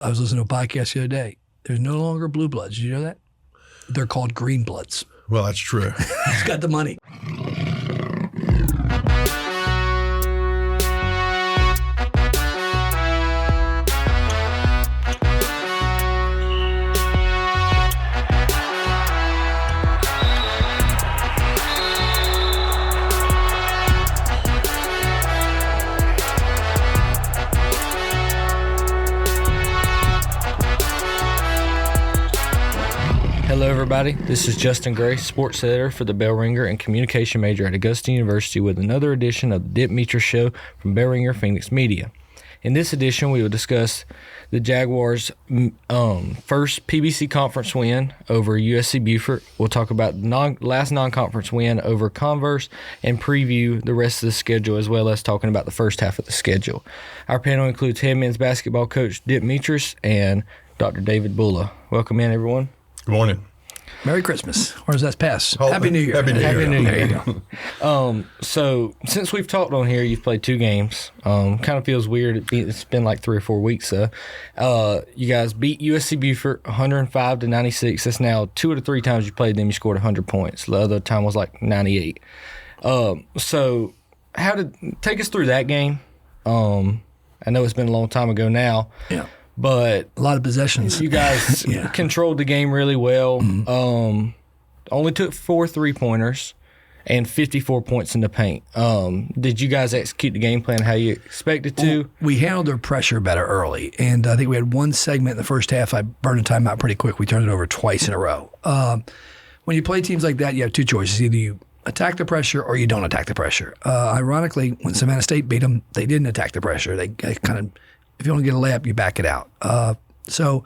I was listening to a podcast the other day. There's no longer blue bloods. Did you know that? They're called green bloods. Well, that's true. He's got the money. Hello, everybody. This is Justin Gray, sports editor for the Bell Ringer and communication major at Augusta University with another edition of the Dip Meter Show from Bell Ringer Phoenix Media. In this edition, we will discuss the Jaguars' first PBC conference win over USC Beaufort. We'll talk about last non-conference win over Converse and preview the rest of the schedule, as well as talking about the first half of the schedule. Our panel includes head men's basketball coach Dip Metris and Dr. David Bulla. Welcome in, everyone. Good morning. Merry Christmas. Or does that pass? Oh, Happy New Year. Happy New Year. Happy New There Year. you go. So since we've talked on here, you've played 2 games. Kind of feels weird. It's been like 3 or 4 weeks. You guys beat USC Beaufort 105-96. That's now 2 of the 3 times you played them, you scored 100 points. The other time was like 98. So take us through that game. I know it's been a long time ago now. Yeah. But a lot of possessions. You guys controlled the game really well. Mm-hmm. Only took 4 3-pointers and 54 points in the paint. Did you guys execute the game plan how you expected to? Well, we handled their pressure better early, and I think we had one segment in the first half. I burned the timeout pretty quick. We turned it over twice in a row. When you play teams like that, you have 2 choices. Either you attack the pressure or you don't attack the pressure. Ironically, when Savannah State beat them, they didn't attack the pressure. They kind of, if you want to get a layup, you back it out. So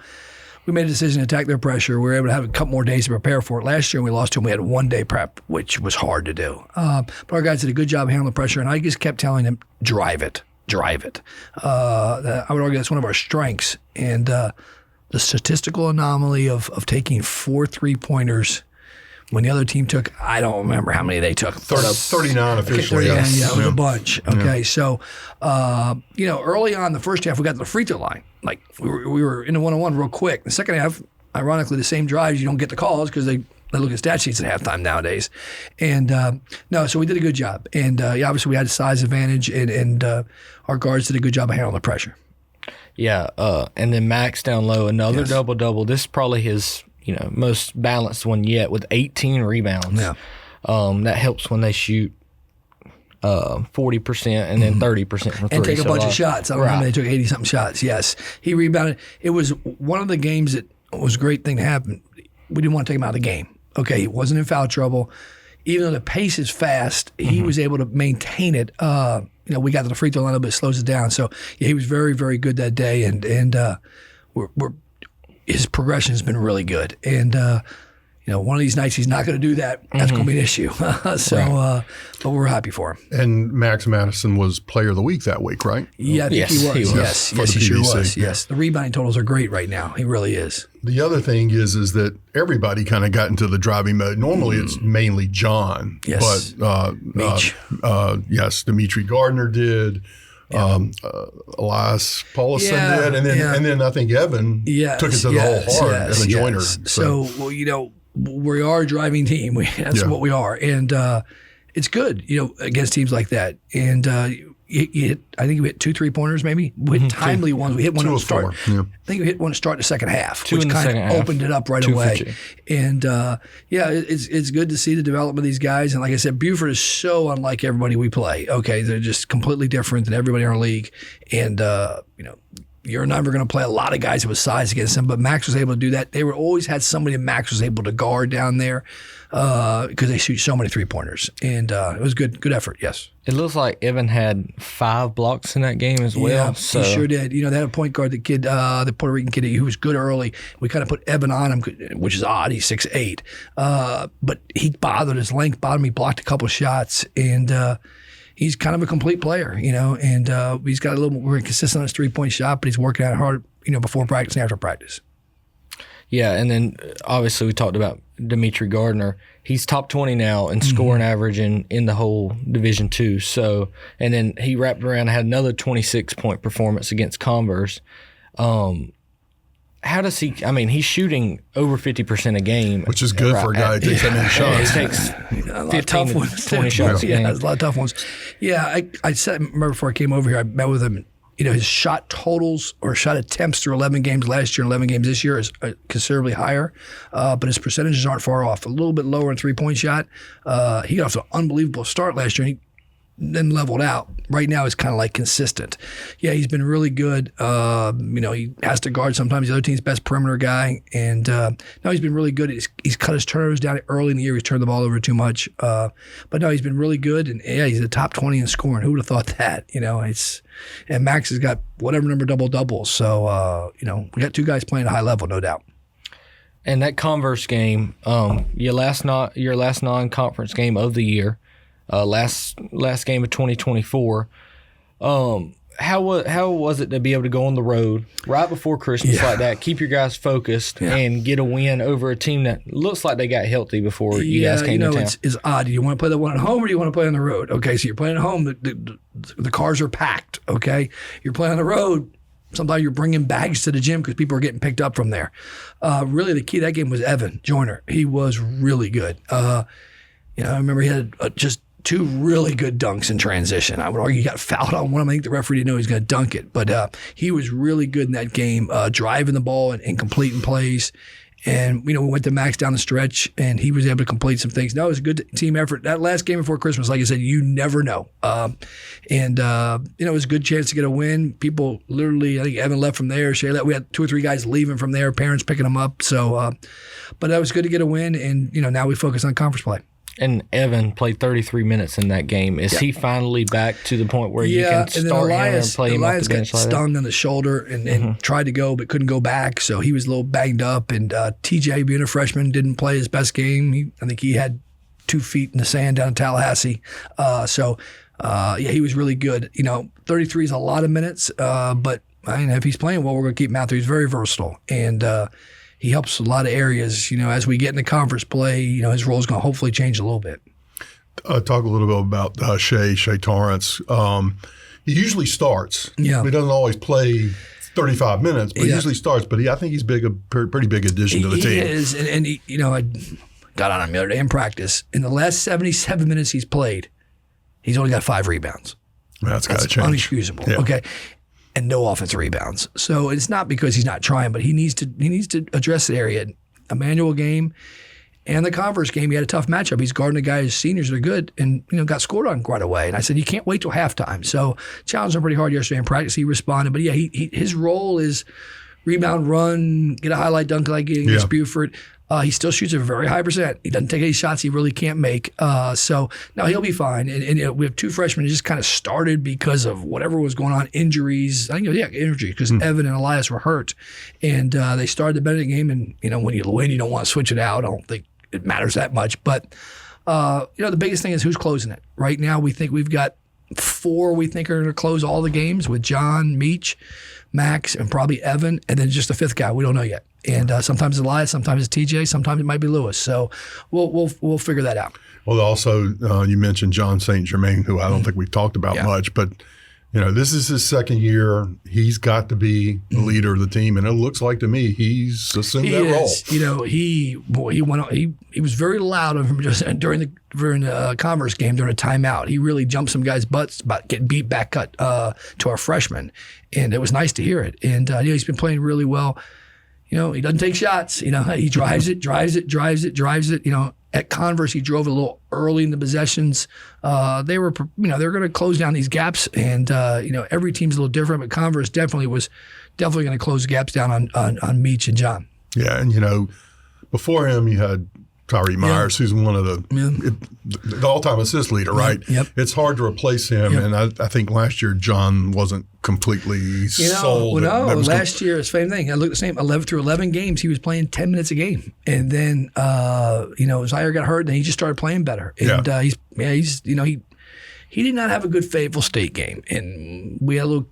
we made a decision to attack their pressure. We were able to have a couple more days to prepare for it. Last year, when we lost to them, we had 1 day prep, which was hard to do. But our guys did a good job handling the pressure, and I just kept telling them, drive it. I would argue that's one of our strengths. And the statistical anomaly of taking 4 3-pointers when the other team took, I don't remember how many they took. 39 officially. Yeah, it was a bunch. Okay, so, early on in the first half, we got to the free throw line. Like, we were in a one-on-one real quick. The second half, ironically, the same drives, you don't get the calls because they look at stat sheets at halftime nowadays. And, so we did a good job. And, obviously, we had a size advantage, and our guards did a good job of handling the pressure. Yeah, and then Max down low, another double-double. This is probably his most balanced one yet with 18 rebounds. Yeah. That helps when they shoot 40% and then 30% from 3. And take a bunch of shots. I remember they took 80-something shots. Yes. He rebounded. It was one of the games that was a great thing to happen. We didn't want to take him out of the game. Okay, he wasn't in foul trouble. Even though the pace is fast, he was able to maintain it. We got to the free throw line a little bit, slows it down. So, he was very, very good that day. And his progression has been really good. And, one of these nights he's not going to do that. That's going to be an issue. But we're happy for him. And Max Madison was player of the week that week, right? Yeah, I think he was. Yes, he sure was. Yeah. Yes. The rebounding totals are great right now. He really is. The other thing is that everybody kind of got into the driving mode. Normally it's mainly John. Yes. But, Dimitri Garner did. Elias Paulison did, and then I think Evan took it to the whole heart as a joiner. So we are a driving team. That's what we are, and it's good, against teams like that. And I think we hit 2 3-pointers, maybe. We hit timely ones. We hit one to start. I think we hit one to start the second half, which kind of opened it up right away. And it's good to see the development of these guys. And like I said, Beaufort is so unlike everybody we play. Okay, they're just completely different than everybody in our league. And you're never going to play a lot of guys with size against them, but Max was able to do that. They always had somebody that Max was able to guard down there because they shoot so many 3-pointers. And it was good effort, yes. It looks like Evan had 5 blocks in that game as well. Yeah, he sure did. They had a point guard, the Puerto Rican kid who was good early. We kind of put Evan on him, which is odd. He's 6'8". But he bothered his length, he blocked a couple shots, and he's kind of a complete player, and he's got a little more consistent on his 3-point shot, but he's working out hard, before practice and after practice. Yeah, and then obviously we talked about Dimitri Garner. He's top 20 now in scoring average in the whole Division II. So, and then he wrapped around and had another 26-point performance against Converse. how does he? I mean, he's shooting over 50% a game, which is good for a guy who takes that many shots. He takes a lot of tough ones, 20 shots a game. Yeah, a lot of tough ones. Yeah, I said, remember before I came over here, I met with him. His shot totals or shot attempts through 11 games last year and 11 games this year is considerably higher, but his percentages aren't far off. A little bit lower in three-point shot. He got off to an unbelievable start last year. He then leveled out. Right now, he's kind of like consistent. Yeah, he's been really good. He has to guard sometimes the other team's best perimeter guy, and no, he's been really good. He's cut his turnovers down early in the year. He's turned the ball over too much, but no, he's been really good. And yeah, he's a top 20 in scoring. Who would have thought that? And Max has got whatever number doubles. So we got two guys playing at a high level, no doubt. And that Converse game, your last non-conference game of the year. Last game of 2024. How was it to be able to go on the road right before Christmas like that, keep your guys focused, and get a win over a team that looks like they got healthy before you guys came to town? It's odd. Do you want to play the one at home or do you want to play on the road? Okay, so you're playing at home. The cars are packed, okay? You're playing on the road. Sometimes you're bringing bags to the gym because people are getting picked up from there. Really, the key to that game was Evan Joyner. He was really good. I remember he had just two really good dunks in transition. I would argue he got fouled on one of them. I think the referee didn't know he was going to dunk it. But he was really good in that game, driving the ball and completing plays. And, we went to Max down the stretch, and he was able to complete some things. No, it was a good team effort. That last game before Christmas, like I said, you never know. It was a good chance to get a win. People literally, I think Evan left from there. We had 2 or 3 guys leaving from there, parents picking them up. So, but that was good to get a win. And, now we focus on conference play. And Evan played 33 minutes in that game. Is he finally back to the point where you can start him and play him off the bench got like stung that? on the shoulder and tried to go but couldn't go back, so he was a little banged up. And TJ, being a freshman, didn't play his best game. I think he had 2 feet in the sand down in Tallahassee. He was really good. 33 is a lot of minutes, but if he's playing well, we're going to keep him out there. He's very versatile. And he helps a lot of areas. As we get into conference play, his role is going to hopefully change a little bit. Talk a little bit about Shea Torrance. He usually starts. Yeah. He doesn't always play 35 minutes, but he usually starts. But I think he's a pretty big addition to the team. He is, and I got on him the other day in practice. In the last 77 minutes he's played, he's only got 5 rebounds. That's got to change. Unexcusable. Yeah. Okay. And no offensive rebounds. So it's not because he's not trying, but he needs to address the area. Emmanuel game and the Converse game, he had a tough matchup. He's guarding the guys, seniors that are good, and got scored on right away. And I said, you can't wait till halftime. So challenged him pretty hard yesterday in practice. He responded, but his role is rebound, run, get a highlight dunk like against Buford. He still shoots a very high percent. He doesn't take any shots he really can't make. So now he'll be fine. And we have 2 freshmen who just kind of started because of whatever was going on, injuries. I think injuries because Evan and Elias were hurt, and they started the Benedict game. And when you win, you don't want to switch it out. I don't think it matters that much. But the biggest thing is who's closing it. Right now, we think we've got 4 we think are going to close all the games with John, Meach, Max, and probably Evan, and then just the 5th guy. We don't know yet. And sometimes it's Elias, sometimes it's TJ, sometimes it might be Lewis. So we'll figure that out. Well, also you mentioned John St. Germain, who I don't think we've talked about much, but this is his 2nd year. He's got to be the leader of the team, and it looks like to me he's assumed that role. He was very loud of him just during the Converse game during a timeout. He really jumped some guys' butts about getting beat back cut to our freshmen, and it was nice to hear it. And he's been playing really well. He doesn't take shots. He drives it. At Converse, he drove a little early in the possessions. They were going to close down these gaps, and every team's a little different. But Converse definitely going to close gaps down on Meach and John. Yeah, and before him, you had Tyree Myers, who's one of the all-time assist leader, right? Yep. It's hard to replace him, and I think last year John wasn't completely sold. Last year, same thing. I looked the same. 11 games, he was playing 10 minutes a game, and then Zaire got hurt, and he just started playing better. And he did not have a good Fayetteville State game, and we had a little.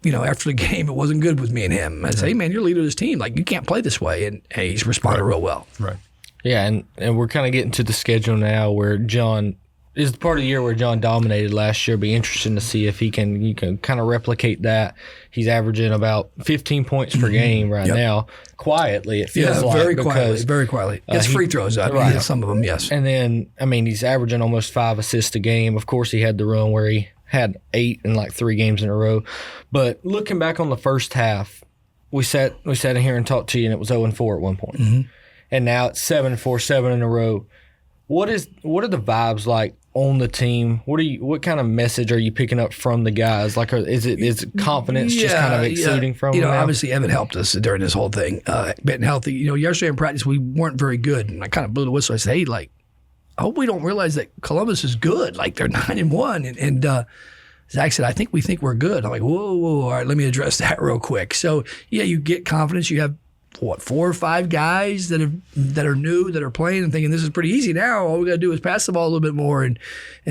After the game, it wasn't good with me and him. I said, hey, man, you're leader of this team. Like, you can't play this way. And hey, he's responded real well. Right. Yeah, and we're kind of getting to the schedule now where John is part of the year where John dominated last year. Be interesting to see if you can kind of replicate that. He's averaging about 15 points per game right now. Quietly, it feels like. Very quietly. It's free throws. Right. Some of them, yes. And then, he's averaging almost 5 assists a game. Of course, he had the run where he had 8 in like 3 games in a row. But looking back on the first half, we sat in here and talked to you, and it was 0-4 at one point. Mm-hmm. And now it's 7-4, 7 in a row. What are the vibes like on the team? What kind of message are you picking up from the guys? Like, is confidence just kind of exuding from them? Obviously Evan helped us during this whole thing, getting healthy. Yesterday in practice we weren't very good, and I kind of blew the whistle. I said, hey, I hope we don't realize that Columbus is good. Like, they're 9-1, and Zach said, we think we're good. I'm like, whoa, all right, let me address that real quick. So you get confidence. You have 4 or 5 guys that are new, that are playing and thinking this is pretty easy now. All we got to do is pass the ball a little bit more and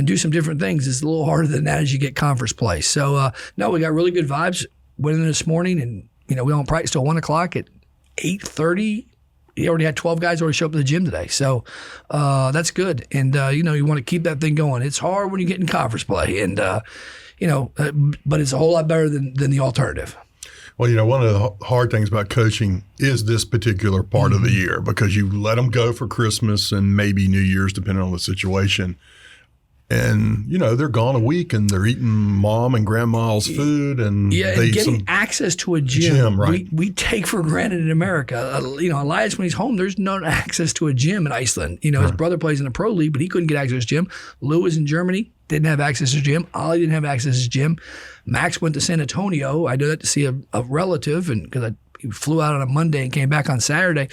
do some different things. It's a little harder than that as you get conference play. So, no, we got really good vibes. Went in this morning, and, we don't practice till 1 o'clock. At 8:30, he already had 12 guys already show up at the gym today. So that's good. And, you want to keep that thing going. It's hard when you get in conference play, and, but it's a whole lot better than the alternative. Well, one of the hard things about coaching is this particular part of the year, because you let them go for Christmas and maybe New Year's, depending on the situation. And, they're gone a week and they're eating mom and grandma's food. And and getting access to a gym right. we take for granted in America. Elias, when he's home, there's no access to a gym in Iceland. His brother plays in the pro league, but he couldn't get access to his gym. Lou was in Germany, didn't have access to his gym. Ollie didn't have access to his gym. Max went to San Antonio. I did that to see a relative, and because he flew out on a Monday and came back on Saturday.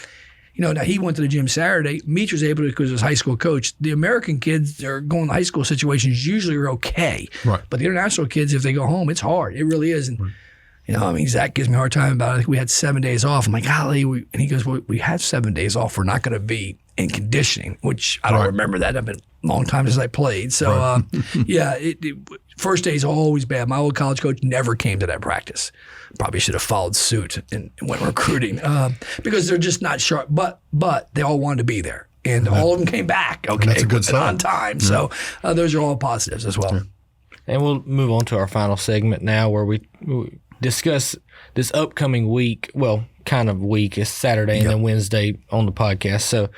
Now he went to the gym Saturday. Meach was able to because he was a high school coach. The American kids that are going to high school situations usually are okay. Right. But the international kids, if they go home, it's hard. It really is. And, Zach gives me a hard time about it. I think we had 7 days off. I'm like, golly. And he goes, well, we had 7 days off. We're not going to be in conditioning, which I don't remember that. I've been a long time since I played. So, first day's always bad. My old college coach never came to that practice. Probably should have followed suit and went recruiting because they're just not sharp. But they all wanted to be there, and all of them came back. Okay, that's a good sign. On time. Yeah. So those are all positives as well. Yeah. And we'll move on to our final segment now, where we discuss this upcoming week. Well, kind of week. It's Saturday and then Wednesday on the podcast. So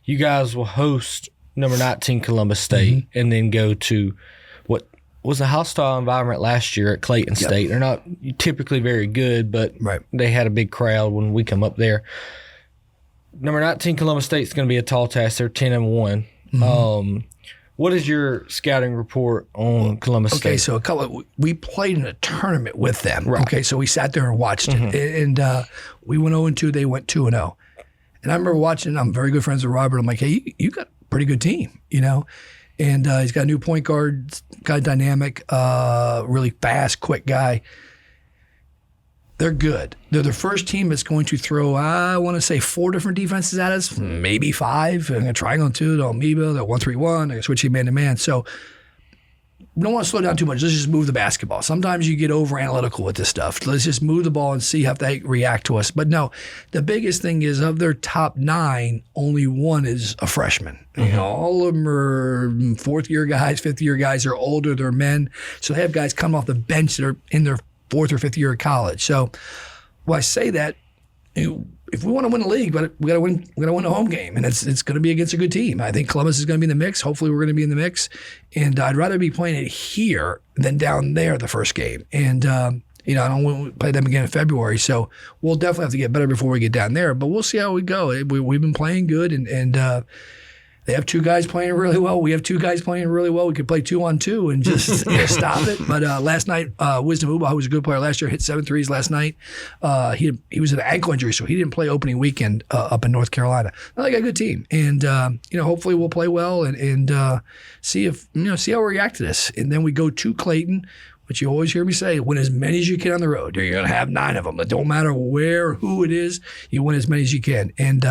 you guys will host number 19 Columbus State, and then go to what was a hostile environment last year at Clayton State. They're not typically very good, but they had a big crowd when we come up there. Number 19 Columbus State is going to be a tall task. They're 10-1. What is your scouting report on Columbus State? Okay, so we played in a tournament with them. Right. Okay, so we sat there and watched it, and we went 0-2. They went 2-0. And I remember watching. I'm very good friends with Robert. I'm like, hey, you got a pretty good team, And he's got a new point guard, kind of dynamic, really fast, quick guy. They're good. They're the first team that's going to throw, I want to say, 4 different defenses at us, maybe 5. I'm going to triangle 2, they'll amoeba, they'll 1-3-1, they're going to switch man-to-man. So we don't want to slow down too much. Let's just move the basketball. Sometimes you get over-analytical with this stuff. Let's just move the ball and see how they react to us. But no, the biggest thing is of their top 9, only 1 is a freshman. All of them are fourth-year guys, fifth-year guys. They're older. They're men. So they have guys coming off the bench that are in their 4th or 5th year of college. So I say that, if we want to win the league, but we got to win. We got to win a home game, and it's going to be against a good team. I think Columbus is going to be in the mix. Hopefully, we're going to be in the mix. And I'd rather be playing it here than down there the first game. And I don't want to play them again in February, so we'll definitely have to get better before we get down there. But we'll see how we go. We've been playing good, and they have 2 guys playing really well. We have 2 guys playing really well. We could play 2-on-2 and just stop it. But last night, Wisdom Uba, who was a good player last year, hit 7 threes last night. He was an ankle injury, so he didn't play opening weekend up in North Carolina. They got a good team, and hopefully we'll play well and see how we react to this. And then we go to Clayton, which you always hear me say: win as many as you can on the road. You're going to have 9 of them. It don't matter where or who it is. You win as many as you can, and.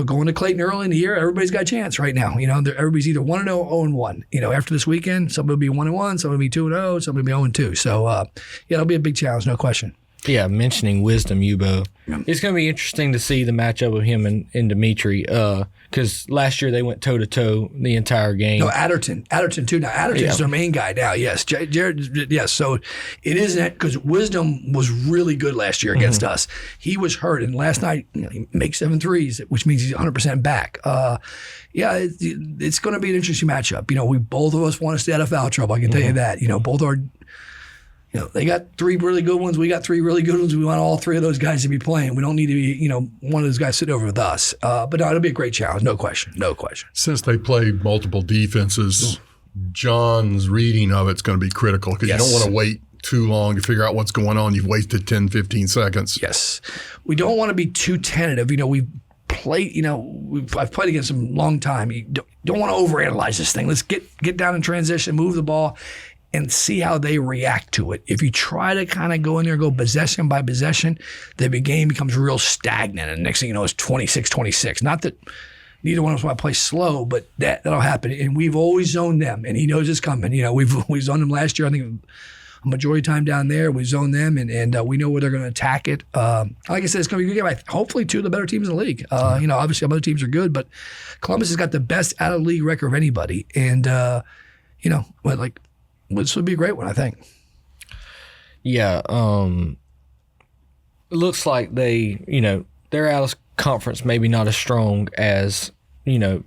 Going to Clayton early in the year, everybody's got a chance right now. Everybody's either 1-0 or 0-1. After this weekend, somebody will be 1-1, somebody will be 2-0, somebody will be 0-2. So, it'll be a big challenge, no question. Yeah, mentioning Wisdom Ubo, it's going to be interesting to see the matchup of him and Dimitri. because last year they went toe-to-toe the entire game. No, Adderton too. Now Adderton's their main guy now. Yes, Jared. Yes, so it isn't because Wisdom was really good last year against us. He was hurt, and last night he makes 7 threes, which means he's 100% back. It's going to be an interesting matchup. We both of us want to stay out of foul trouble. I can tell you that. Both are. They got 3 really good ones. We got 3 really good ones. We want all 3 of those guys to be playing. We don't need to be, one of those guys sitting over with us. But no, it'll be a great challenge. No question. Since they play multiple defenses, John's reading of it's going to be critical because you don't want to wait too long to figure out what's going on. You've wasted 10, 15 seconds. Yes. We don't want to be too tentative. We've played, I've played against them a long time. You don't want to overanalyze this thing. Let's get down in transition, move the ball, and see how they react to it. If you try to kind of go in there and go possession by possession, the game becomes real stagnant. And next thing you know, it's 26-26. Not that neither one of us want to play slow, but that'll happen. And we've always zoned them, and he knows it's coming. We've zoned them last year. I think a majority of the time down there, we zone them, and we know where they're going to attack it. Like I said, it's going to be a good game. Hopefully, 2 of the better teams in the league. Obviously, other teams are good, but Columbus has got the best out-of-league record of anybody. And, this would be a great one, I think. Yeah. It looks like they're out of conference, maybe not as strong as,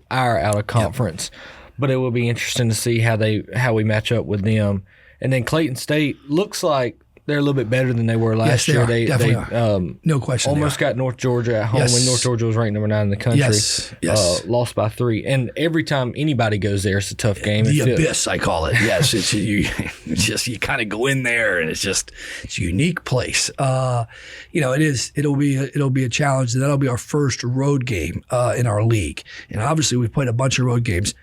our out of conference, but it will be interesting to see how we match up with them. And then Clayton State looks like they're a little bit better than they were last year. They no question. Almost got North Georgia at home when North Georgia was ranked number 9 in the country. Yes. Lost by 3. And every time anybody goes there, it's a tough game. The abyss, I call it. Yes, you kind of go in there, and it's a unique place. It is. It'll be a challenge, and that'll be our first road game in our league. And obviously, we've played a bunch of road games.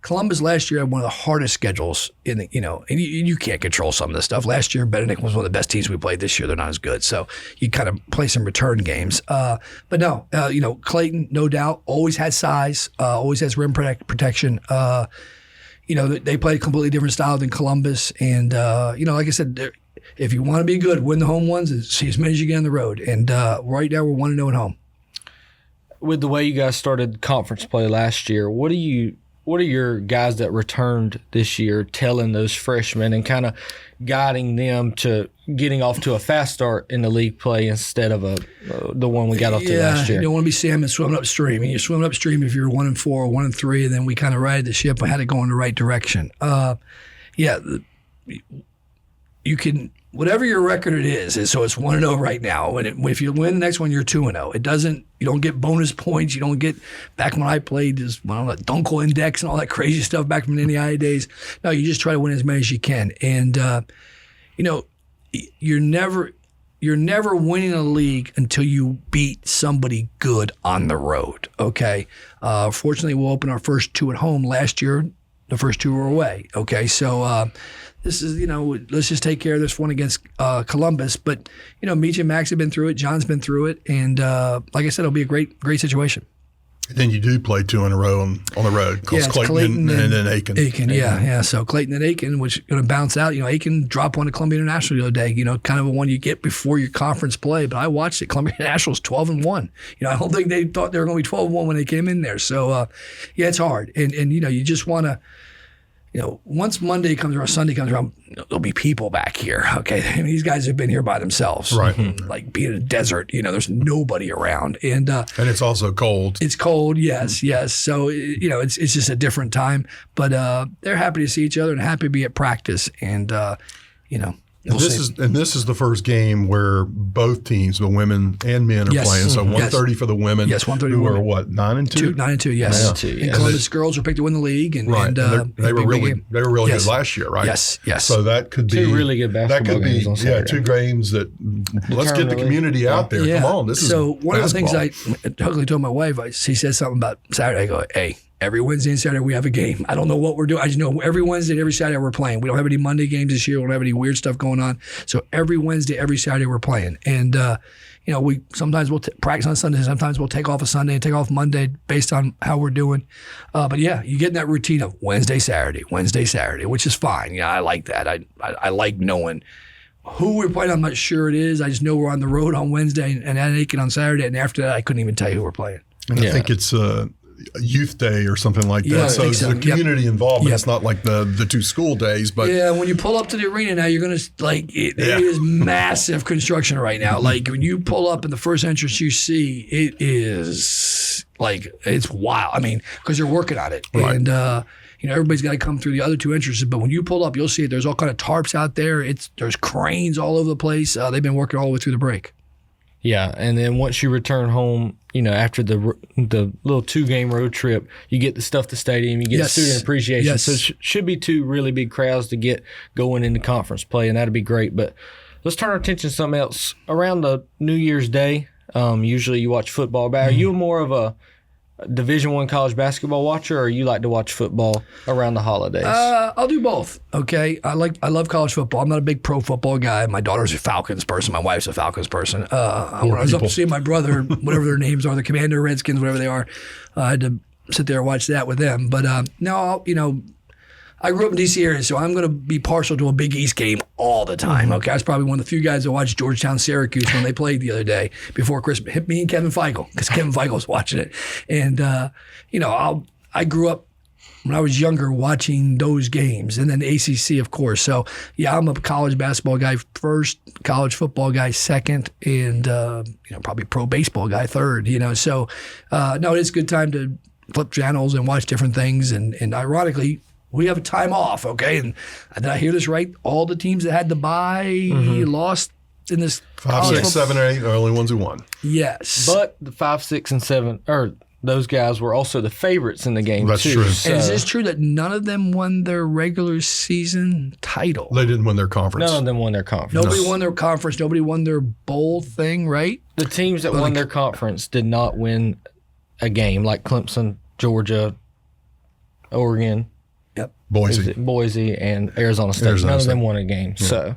Columbus last year had one of the hardest schedules in the, and you can't control some of this stuff. Last year, Benedict was one of the best teams we played. This year, they're not as good. So you kind of play some return games. But no, Clayton, no doubt, always has size, always has rim protection. They play a completely different style than Columbus. And, like I said, if you want to be good, win the home ones and see as many as you get on the road. And right now, we're 1-0 at home. With the way you guys started conference play last year, what are your guys that returned this year telling those freshmen and kind of guiding them to getting off to a fast start in the league play instead of the one we got off to last year? You don't want to be salmon swimming upstream. You're swimming upstream if you're 1-4 or 1-3, and then we kind of ride the ship and had to go in the right direction. You can – whatever your record it is so it's 1-0 right now. And if you win the next one, you're 2-0. It doesn't – you don't get bonus points. You don't get – back when I played this Dunkel Index and all that crazy stuff back from the NEI days. No, you just try to win as many as you can. And, you're never winning a league until you beat somebody good on the road, okay? Fortunately, we'll open our first 2 at home. Last year, the first 2 were away, okay? So this is, let's just take care of this one against Columbus. But, Meach and Max have been through it. John's been through it. And like I said, it'll be a great situation. Then you do play 2 in a row on the road. Yeah, Clayton and then Aiken. Yeah. So Clayton and Aiken, which is going to bounce out. Aiken dropped one to Columbia International the other day, kind of a one you get before your conference play. But I watched it. Columbia International's 12-1. I don't think they thought they were going to be 12-1 when they came in there. So, it's hard. And you just want to, once Monday comes around, Sunday comes around, there'll be people back here. Okay. These guys have been here by themselves. Right. Like being in a desert, there's nobody around. And it's also cold. It's cold. Yes. So, it's just a different time, but they're happy to see each other and happy to be at practice. And, This is the first game where both teams, the women and men, are playing. So 1:30 for the women. Yes, 1:30. Who are what, 9-2? 9-2. Yes. 9-2, and Columbus girls were picked to win the league, and they were really good last year, right? Yes. So that could be 2 really good basketball games on Saturday. 2 games that let's get the community out there. Yeah. Come on, this is one of the things basketball. I totally told my wife. She said something about Saturday. I go, hey. Every Wednesday and Saturday we have a game. I don't know what we're doing. I just know every Wednesday and every Saturday we're playing. We don't have any Monday games this year. We don't have any weird stuff going on. So every Wednesday, every Saturday we're playing. And, we sometimes we'll practice on Sunday. Sometimes we'll take off a Sunday and take off Monday based on how we're doing. But, you get in that routine of Wednesday, Saturday, which is fine. Yeah, I like that. I like knowing who we're playing. I'm not sure it is. I just know we're on the road on Wednesday and at Aiken on Saturday. And after that, I couldn't even tell you who we're playing. And I think it's youth day or something like that. Yeah, So it's so. a community involvement. Yep. It's not like the 2 school days. But yeah, when you pull up to the arena now, you're going to, like, it is massive construction right now. Like, when you pull up in the first entrance you see, it is, like, it's wild. I mean, because they're working on it. Right. And, everybody's got to come through the other 2 entrances. But when you pull up, you'll see it. There's all kind of tarps out there. There's cranes all over the place. They've been working all the way through the break. Yeah, and then once you return home, after the little 2-game road trip, you get the stuff to stadium, you get student appreciation. Yes. So it should be 2 really big crowds to get going into conference play, and that'd be great. But let's turn our attention to something else. Around the New Year's Day, usually you watch football. But are you more of a Division I college basketball watcher, or you like to watch football around the holidays? I'll do both. Okay, I love college football. I'm not a big pro football guy. My daughter's a Falcons person. My wife's a Falcons person. When I was up seeing my brother, whatever their names are, the Commander, Redskins, whatever they are, I had to sit there and watch that with them. But no, I grew up in D.C. area, so I'm going to be partial to a Big East game all the time. Okay, I was probably one of the few guys that watched Georgetown Syracuse when they played the other day before Christmas. Hit me and Kevin Feigl, because Kevin Feigl was watching it. And, I grew up when I was younger watching those games, and then the ACC, of course. So, yeah, I'm a college basketball guy first, college football guy second, and, probably pro baseball guy third, So, no, it's a good time to flip channels and watch different things. And ironically, we have a time off, okay? And did I hear this right? All the teams that had to bye lost in this 5, 6, 7, 8 are the only ones who won. Yes. But the 5, 6, and 7, those guys were also the favorites in the game, That's too. true. So, and is this true that none of them won their regular season title? They didn't win their conference. none of them won their conference. Nobody won their conference. Nobody won their bowl thing, right? The teams that won their conference did not win a game, like Clemson, Georgia, Oregon, Boise, and Arizona State. None of them won a game. Yeah. So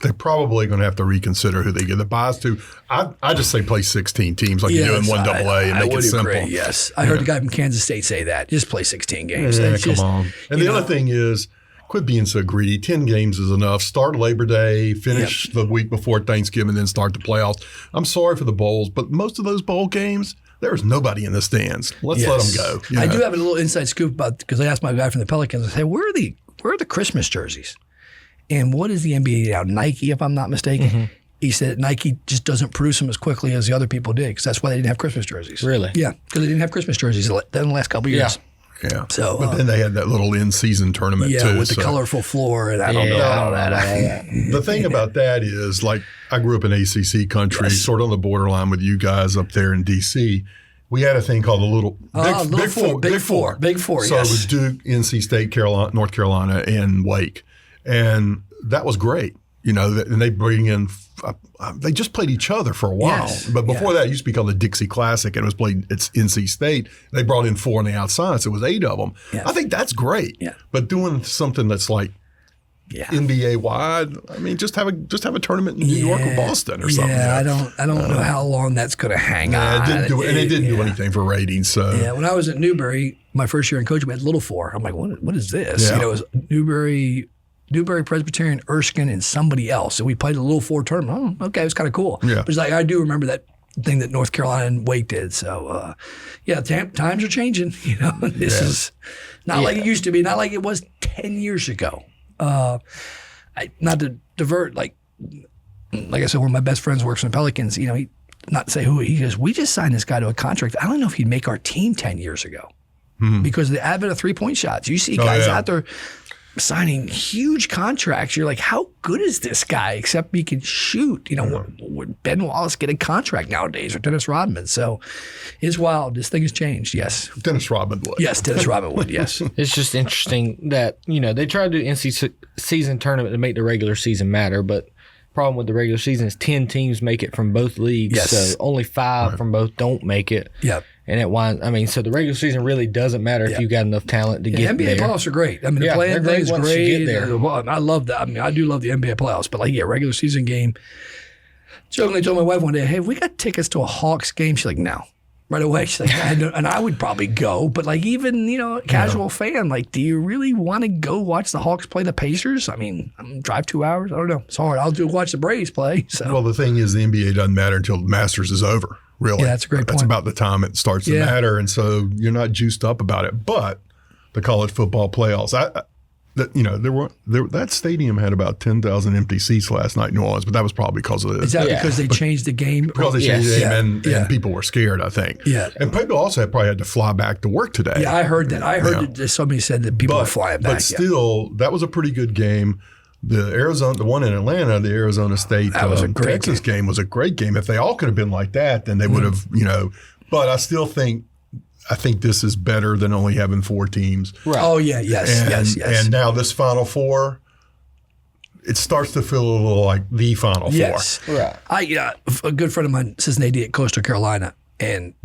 they're probably going to have to reconsider who they give the buys to. I just say play 16 teams like you do in 1AA and make it simple. Agree, yes, I heard the guy from Kansas State say that. Just play 16 games. Yeah, come on. And the other thing is, quit being so greedy. 10 games is enough. Start Labor Day, finish the week before Thanksgiving, then start the playoffs. I'm sorry for the bowls, but most of those bowl games, there's nobody in the stands. Let's let them go. I do have a little inside scoop about, because I asked my guy from the Pelicans, I said, where are the Christmas jerseys? And what is the NBA now? Nike, if I'm not mistaken. Mm-hmm. He said Nike just doesn't produce them as quickly as the other people did, because that's why they didn't have Christmas jerseys. Really? Yeah, because they didn't have Christmas jerseys in the last couple of years. Yeah. So, but then they had that little in-season tournament too. With the colorful floor, and I don't know how that. The thing about that is, like, I grew up in ACC country, sort of on the borderline with you guys up there in D.C. We had a thing called the Big Four. So it was Duke, NC State, North Carolina, and Wake. And that was great. And they bring in they just played each other for a while. Yes. But before that, it used to be called the Dixie Classic, and it was played at NC State. They brought in 4 on the outside, so it was 8 of them. Yeah. I think that's great. Yeah. But doing something that's like NBA wide, I mean, just have a tournament in New York or Boston or something. Yeah, I don't know how long that's going to hang on. It didn't do anything for ratings. So when I was at Newberry, my first year in coaching, we had Little Four. I'm like, what is this? Yeah. It was Newberry Presbyterian, Erskine, and somebody else. And we played a Little Four tournament. Oh, okay, it was kind of cool. Yeah. But it's like, I do remember that thing that North Carolina and Wake did. So, times are changing. This is not like it used to be, not like it was 10 years ago. Not to divert, like I said, one of my best friends works in the Pelicans. He, not to say who, he goes, we just signed this guy to a contract. I don't know if he'd make our team 10 years ago because of the advent of 3-point shots. You see guys out there signing huge contracts. You're like, how good is this guy? Except he can shoot. Would Ben Wallace get a contract nowadays, or Dennis Rodman? So it's wild. This thing has changed. Yes. Dennis Rodman would. Yes, Dennis Rodman would. Yes. It's just interesting that, they try to do NC season tournament to make the regular season matter, but problem with the regular season is 10 teams make it from both leagues. Yes. So only 5 from both don't make it. Yep. And it winds, so the regular season really doesn't matter if you've got enough talent to get there. NBA playoffs are great. I mean, the playing thing is great. You get there. I love that. I mean, I do love the NBA playoffs, but regular season game. Jokingly told my wife one day, hey, we got tickets to a Hawks game. She's like, no. Right away. She's like, and I would probably go, but even, a casual fan, do you really want to go watch the Hawks play the Pacers? I mean, drive 2 hours. I don't know. It's hard. I'll watch the Braves play. So. Well, the thing is, the NBA doesn't matter until the Masters is over. really. Yeah, that's a great point. That's about the time it starts to matter, and so you're not juiced up about it. But the college football playoffs, that stadium had about 10,000 empty seats last night in New Orleans, but that was probably because of this. Is that because they changed the game? Because they changed the game, and people were scared, I think. Yeah. And people also probably had to fly back to work today. Yeah, I heard that. I heard that somebody said that people were flying back. But still, that was a pretty good game. The one in Atlanta, the Arizona State Texas game was a great game. If they all could have been like that, then they would have, But I still think this is better than only having 4 teams. Right. Oh yeah, yes. And now this Final Four, it starts to feel a little like the Final Four. Right. A good friend of mine says an AD at Coastal Carolina, and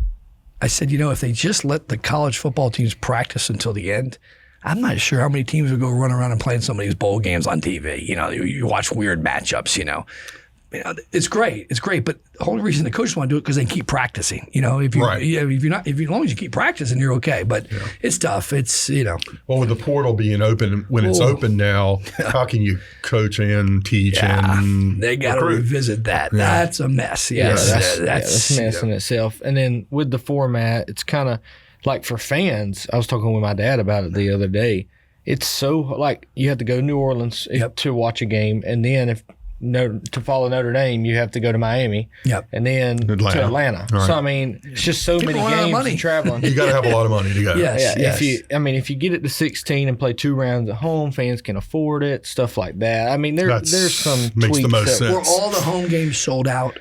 I said, if they just let the college football teams practice until the end, I'm not sure how many teams would go run around and play in some of these bowl games on TV. You watch weird matchups. It's great. It's great. But the only reason the coaches want to do it because they keep practicing. As long as you keep practicing, you're okay. But it's tough. It's Well, with the portal being open, when it's open now, how can you coach and teach and they got to revisit that. Yeah. That's a mess. Yes, that's a mess in itself. And then with the format, it's kind of like for fans. I was talking with my dad about it the other day. It's so like you have to go to New Orleans to watch a game, and then to follow Notre Dame, you have to go to Miami, and then to Atlanta. Right. So I mean, it's just so many games and traveling. You got to have a lot of money to go. Yes. If you get it to 16 and play 2 rounds at home, fans can afford it. Stuff like that. I mean, there's some makes tweaks the most sense. Were all the home games sold out?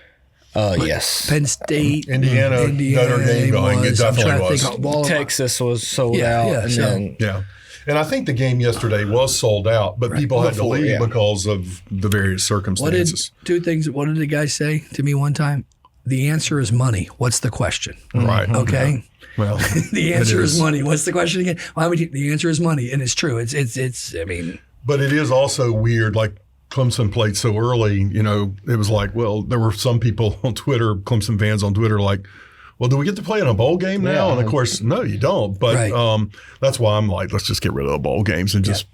Yes. Penn State, Notre Dame going. It definitely was. Texas was sold out. And I think the game yesterday was sold out, but people had to leave because of the various circumstances. What did the guy say to me one time? The answer is money. What's the question? Right. Okay. Well, the answer is money. What's the question again? The answer is money, and it's true. It's. I mean. But it is also weird, like. Clemson played so early, it was like, well, there were some people on Twitter, Clemson fans on Twitter, like, well, do we get to play in a bowl game now? And of course, no, you don't. But that's why I'm like, let's just get rid of the bowl games and just,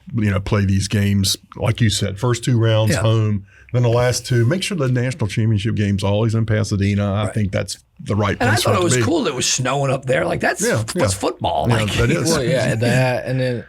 play these games, like you said, first 2 rounds home, then the last 2. Make sure the national championship game's always in Pasadena. I think that's the right place. And I thought it was be. cool that it was snowing up there. Like, that's football. Yeah, that is. Well, that. And then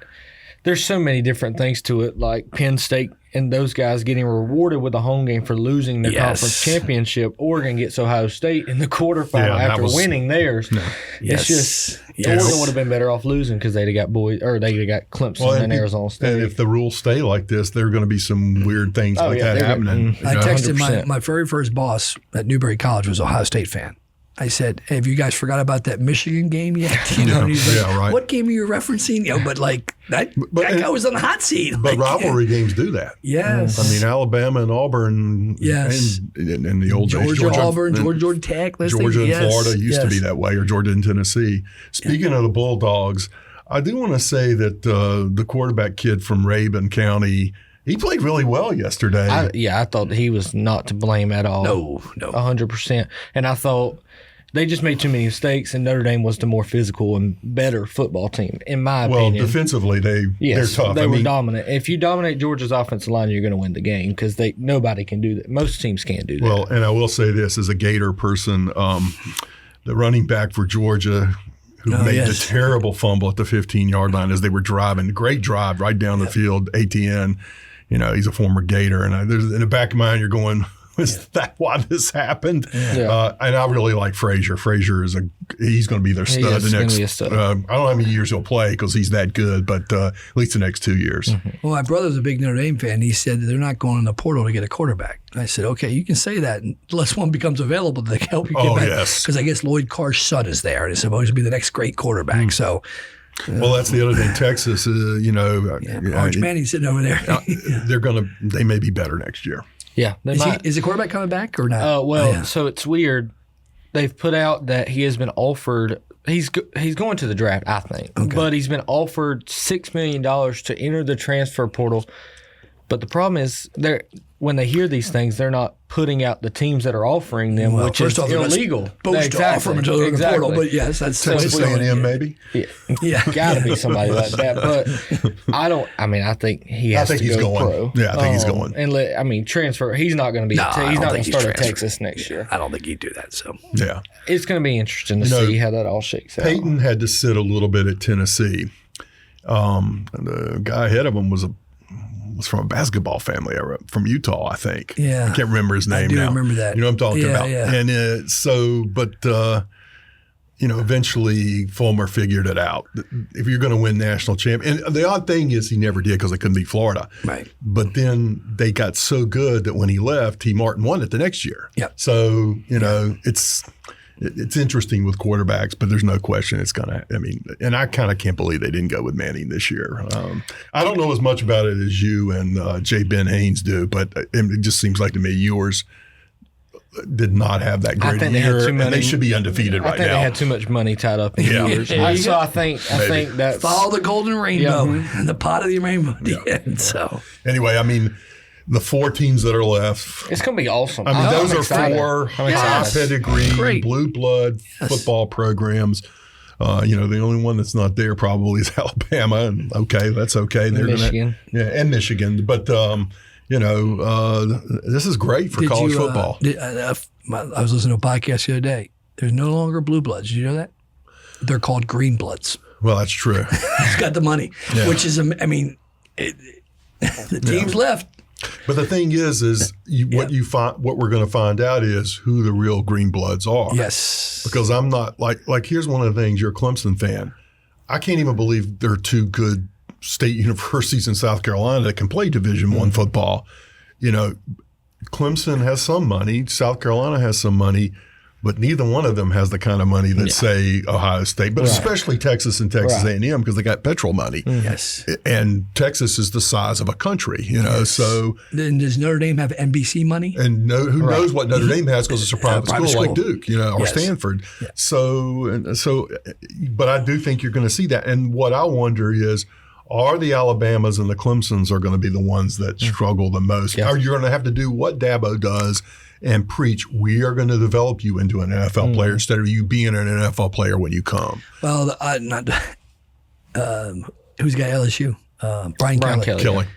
there's so many different things to it, like Penn State and those guys getting rewarded with a home game for losing the conference championship. Oregon gets Ohio State in the quarterfinal after winning theirs. No. It's just Oregon would have been better off losing because they'd have got Clemson and Arizona State. And if the rules stay like this, there are going to be some weird things that happening. I texted my very first boss at Newberry College was an Ohio State fan. I said, hey, have you guys forgot about that Michigan game yet? And he's like, right. What game are you referencing? But like that guy was on the hot seat. But rivalry games do that. Yes. I mean, Alabama and Auburn. Yes. And in the old days. Auburn, Georgia Tech. Georgia and Florida used to be that way, or Georgia and Tennessee. Speaking of the Bulldogs, I do want to say that the quarterback kid from Rabun County, he played really well yesterday. I thought he was not to blame at all. No. 100%. And I thought they just made too many mistakes, and Notre Dame was the more physical and better football team, in my opinion. Well, defensively, they're tough. They were dominant. If you dominate Georgia's offensive line, you're going to win the game because nobody can do that. Most teams can't do that. Well, and I will say this as a Gator person, the running back for Georgia who made the terrible fumble at the 15-yard line as they were driving, great drive right down the field, ATN. He's a former Gator, and there's in the back of my mind, you're going, is that why this happened? Yeah. And I really like Frazier. Frazier he's going to be their stud the next. I don't know how many years he'll play because he's that good, but at least the next 2 years. Mm-hmm. Well, my brother's a big Notre Dame fan. He said that they're not going in the portal to get a quarterback. I said, okay, you can say that unless one becomes available that can help you get back. Yes. Because I guess Lloyd Carr's son is there and is supposed to be the next great quarterback. So. Well, that's the other thing. Texas, Arch Manning's sitting over there. They may be better next year. Yeah. Is the quarterback coming back or not? So it's weird. They've put out that he has been offered – he's going to the draft, I think. Okay. But he's been offered $6 million to enter the transfer portal. But the problem is when they hear these things, they're not putting out the teams that are offering them, which is illegal. Supposed to offer them until they're in the portal, but yes, that's Texas A&M maybe. Yeah, got to be somebody like that. But I think he has to go pro. Yeah, I think he's going. And transfer. He's not going to be. He's not going to start at Texas next year. I don't think he'd do that. So yeah, it's going to be interesting to see how that all shakes out. Peyton had to sit a little bit at Tennessee. The guy ahead of him was from a basketball family from Utah, I think. Yeah. I can't remember his name now. I do remember that. You know what I'm talking about. Yeah. And eventually Fulmer figured it out. If you're going to win national champion, and the odd thing is he never did because they couldn't beat Florida. Right. But then they got so good that when he left, T. Martin won it the next year. Yeah. So, it's interesting with quarterbacks, but there's no question it's going to – and I kind of can't believe they didn't go with Manning this year. I don't know as much about it as you and J. Ben Haynes do, but it just seems like to me yours did not have that great year, and they should be undefeated right now. I think they had too much money tied up in years. So I think that's – follow the golden rainbow and the pot of the rainbow at the end. So anyway, the 4 teams that are left. It's going to be awesome. Those are 4 high pedigree, blue blood football programs. The only one that's not there probably is Alabama. And that's okay. They're Michigan. And Michigan. But, this is great for college football. I was listening to a podcast the other day. There's no longer blue bloods. Did you know that? They're called green bloods. Well, that's true. He's got the money, which is, the teams left. But the thing is what we're going to find out is who the real green bloods are. Yes. Because I'm not like here's one of the things. You're a Clemson fan. I can't even believe there are 2 good state universities in South Carolina that can play Division I football. Clemson has some money. South Carolina has some money. But neither one of them has the kind of money that, say, Ohio State, but especially Texas and Texas A&M because they got petrol money. Yes. And Texas is the size of a country, so. Then does Notre Dame have NBC money? And who knows what Notre Dame has because it's a private school like Duke, or Stanford. Yes. So, but I do think you're going to see that. And what I wonder is, are the Alabamas and the Clemsons are going to be the ones that struggle the most? Are you going to have to do what Dabo does and preach, we are going to develop you into an NFL player instead of you being an NFL player when you come? Well, who's got LSU? Brian Kelly.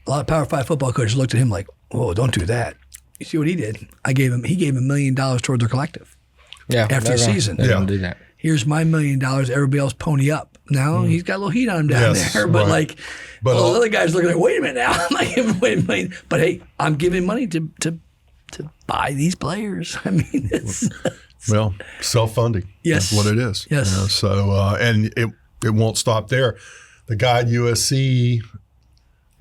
A lot of Power 5 football coaches looked at him like, "Whoa, don't do that." You see what he did? He gave him $1 million toward their collective. Yeah, after the season. They're going to do that. Here's my $1 million. Everybody else pony up. Now he's got a little heat on him down there, but the other guys looking at, wait a minute now, I'm not giving away $1 million. But hey, I'm giving money to buy these players. It's self-funding. Yes, that's what it is. Yes. And it won't stop there. The guy at USC,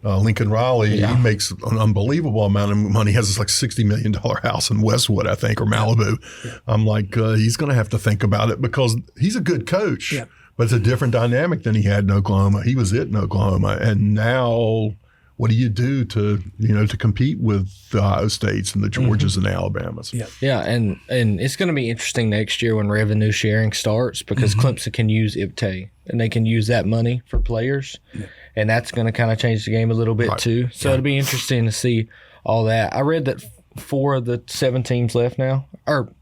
Lincoln Riley, he makes an unbelievable amount of money. He has this $60 million house in Westwood, I think, or Malibu. Yeah. I'm like, he's going to have to think about it because he's a good coach. Yeah. But it's a different dynamic than he had in Oklahoma. He was it in Oklahoma, and now what do you do to compete with the Ohio States and the Georgias and the Alabamas? Yeah, and it's going to be interesting next year when revenue sharing starts because Clemson can use IPTAY and they can use that money for players, and that's going to kind of change the game a little bit too. So it'll be interesting to see all that. I read that 4 of the 7 teams left now, or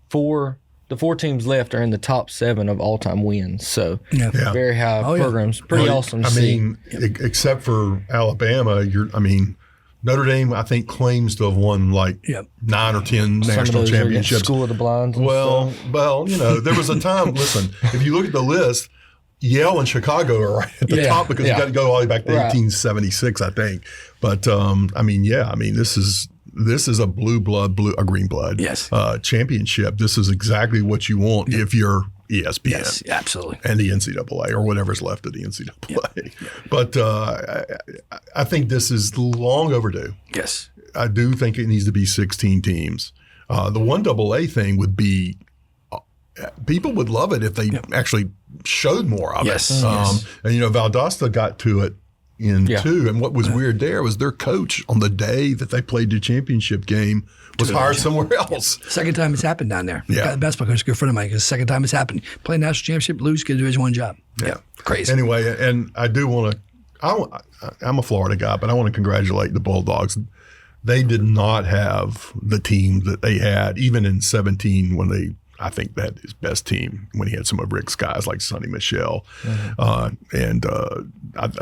the 4 teams left are in the top 7 of all-time wins. So very high programs. Pretty awesome to see. Except for Alabama, Notre Dame, I think, claims to have won 9 or 10 national championships. School of the Blinds. Well, there was a time. Listen, if you look at the list, Yale and Chicago are right at the top because you got to go all the way back to 1876, I think. But this is a green blood championship. This is exactly what you want if you're ESPN. Yes, absolutely. And the NCAA or whatever's left of the NCAA. But I think this is long overdue. Yes. I do think it needs to be 16 teams. The 1AA thing would be people would love it if they actually showed more of it. And Valdosta got to it in 2. And what was weird there was their coach on the day that they played the championship game was hired somewhere else. Second time it's happened down there. Yeah. The basketball coach, a good friend of mine, because second time it's happened. Play national championship, lose, get a Division I job. Yeah. Crazy. Anyway, and I do want to, I'm a Florida guy, but I want to congratulate the Bulldogs. they did not have the team that they had, even in 17 when I think that his best team when he had some of Rick's guys like Sonny Michel. I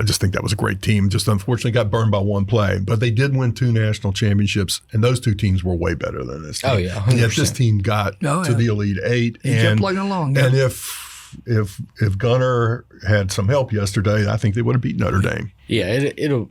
just think that was a great team. Just unfortunately got burned by one play. But they did win 2 national championships, and those 2 teams were way better than this team. Oh, yeah, 100%. And yet this team got to the Elite Eight. He kept plugging along. And if Gunner had some help yesterday, I think they would have beat Notre Dame. Yeah, it'll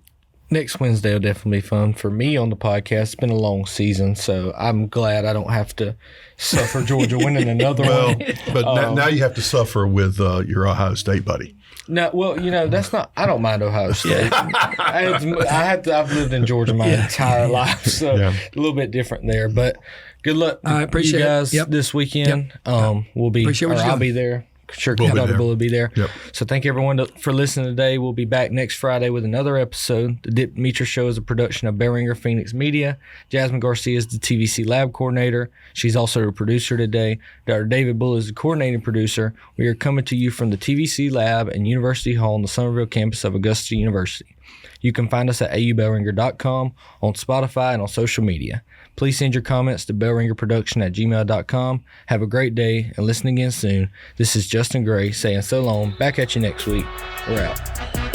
next Wednesday will definitely be fun for me on the podcast. It's been a long season, so I'm glad I don't have to suffer Georgia winning another one. But now you have to suffer with your Ohio State buddy. No, well, that's not. I don't mind Ohio State. I've lived in Georgia my entire life, so a little bit different there. But good luck, I appreciate you guys this weekend. We'll be. I'll be there. Sure, David Bulla will be there. Yep. So thank everyone for listening today. We'll be back next Friday with another episode. The Dip Meter Show is a production of Bell Ringer Phoenix Media. Jasmine Garcia is the TVC Lab coordinator. She's also a producer today. Dr. David Bulla is the coordinating producer. We are coming to you from the TVC Lab and University Hall on the Summerville campus of Augusta University. You can find us at aubellringer.com, on Spotify, and on social media. Please send your comments to bellringerproduction@gmail.com. Have a great day and listen again soon. This is Justin Gray saying so long. Back at you next week. We're out.